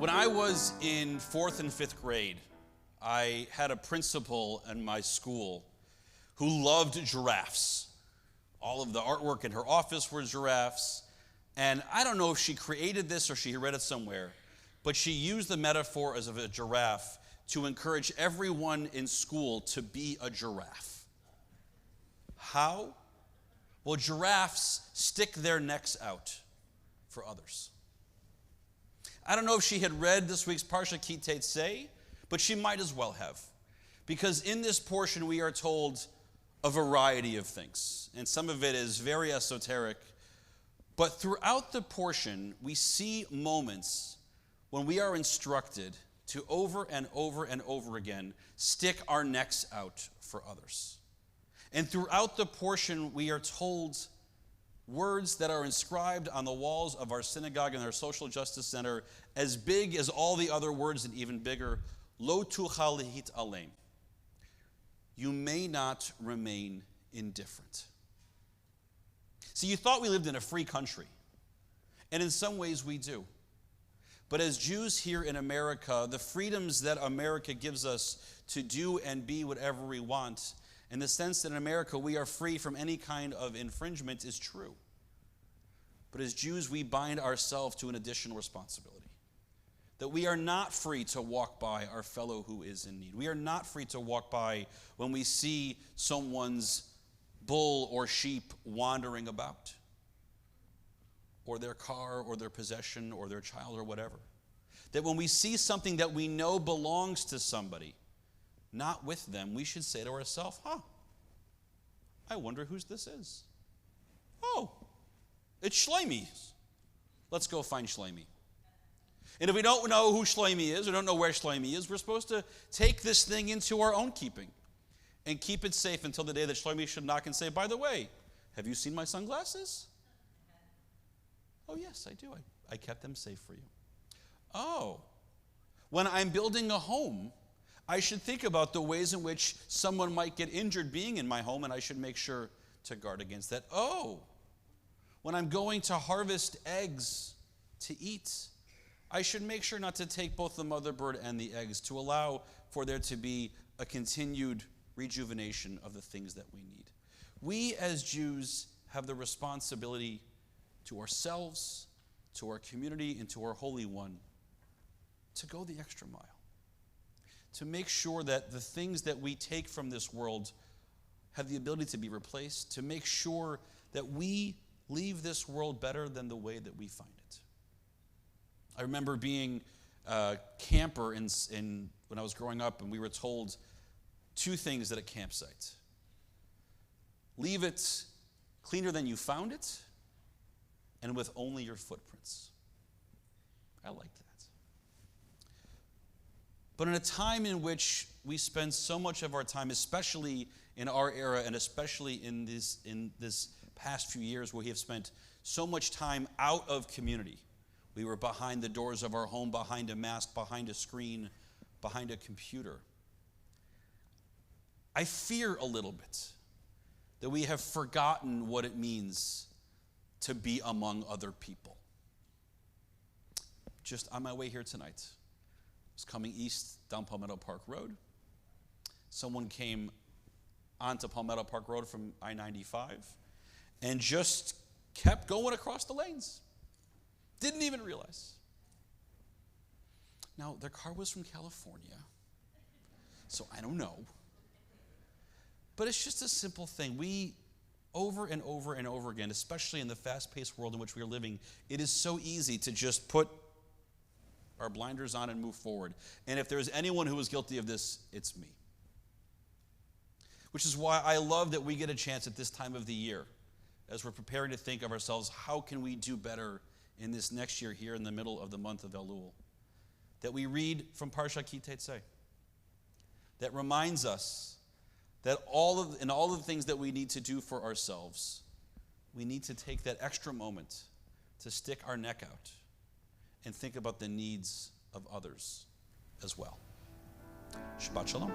When I was in 4th and 5th grade, I had a principal in my school who loved giraffes. All of the artwork in her office were giraffes. And I don't know if she created this or she read it somewhere, but she used the metaphor as of a giraffe to encourage everyone in school to be a giraffe. How? Well, giraffes stick their necks out for others. I don't know if she had read this week's Parsha Ki Tetzei, but she might as well have. Because in this portion we are told a variety of things. And some of it is very esoteric. But throughout the portion, we see moments when we are instructed to over and over and over again stick our necks out for others. And throughout the portion, we are told words that are inscribed on the walls of our synagogue and our social justice center, as big as all the other words and even bigger. Lo tuchal להתעלם. You may not remain indifferent. See, you thought we lived in a free country, and in some ways we do. But as Jews here in America, the freedoms that America gives us to do and be whatever we want, in the sense that in America we are free from any kind of infringement, is true. But as Jews, we bind ourselves to an additional responsibility. That we are not free to walk by our fellow who is in need. We are not free to walk by when we see someone's bull or sheep wandering about, or their car or their possession or their child or whatever. That when we see something that we know belongs to somebody, not with them, we should say to ourselves, I wonder whose this is. Oh, it's Shlomi's. Let's go find Shlomi. And if we don't know who Shlomi is or don't know where Shlomi is, we're supposed to take this thing into our own keeping and keep it safe until the day that Shlomi should knock and say, by the way, have you seen my sunglasses? Oh, yes, I do. I kept them safe for you. Oh, when I'm building a home, I should think about the ways in which someone might get injured being in my home, and I should make sure to guard against that. Oh, when I'm going to harvest eggs to eat, I should make sure not to take both the mother bird and the eggs, to allow for there to be a continued rejuvenation of the things that we need. We as Jews have the responsibility to ourselves, to our community, and to our Holy One to go the extra mile. To make sure that the things that we take from this world have the ability to be replaced, to make sure that we leave this world better than the way that we find it. I remember being a camper in when I was growing up, and we were told two things at a campsite. Leave it cleaner than you found it, and with only your footprints. I like that. But in a time in which we spend so much of our time, especially in our era and especially in this past few years where we have spent so much time out of community. We were behind the doors of our home, behind a mask, behind a screen, behind a computer. I fear a little bit that we have forgotten what it means to be among other people. Just on my way here tonight, I was coming east down Palmetto Park Road. Someone came onto Palmetto Park Road from I-95 and just kept going across the lanes. Didn't even realize. Now, their car was from California, so I don't know. But it's just a simple thing. We, over and over and over again, especially in the fast-paced world in which we are living, it is so easy to just put our blinders on and move forward. And if there's anyone who is guilty of this, it's me. Which is why I love that we get a chance at this time of the year, as we're preparing to think of ourselves, how can we do better in this next year here in the middle of the month of Elul? That we read from Parsha Ki Tetzei. That reminds us that in all of the things that we need to do for ourselves, we need to take that extra moment to stick our neck out and think about the needs of others as well. Shabbat Shalom.